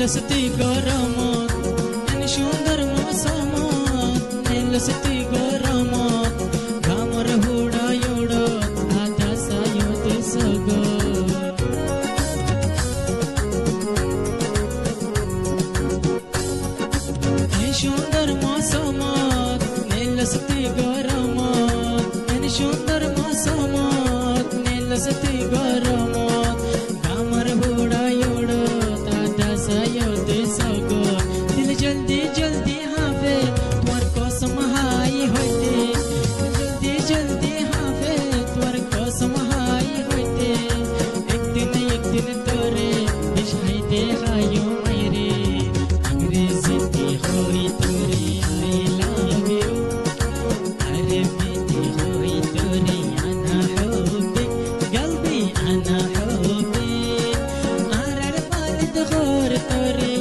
لستی گرامات این সুন্দর মৌসুমত লসতি গরমত গামর হুড়ায় উড়ত আদাসায়ত সগর এই সুন্দর মৌসুমত লসতি গরমত এই সুন্দর মৌসুমত লসতি গরমত গামর হুড়ায় উড়ত আদাসায়ত সগর দিল জলদি জলদি হাবে তোমার কসম হাই হইতে জলদি জলদি হাবে তোমার কসম হাই হইতে একদিন তোরে বিছাইতে হায়ো মাইরে अंग्रेजी होई তোরে আই লাভ ইউ আরে বেটি होई তোরে আনা হুবি قلبي انا حبي আর পার ঘর তোরে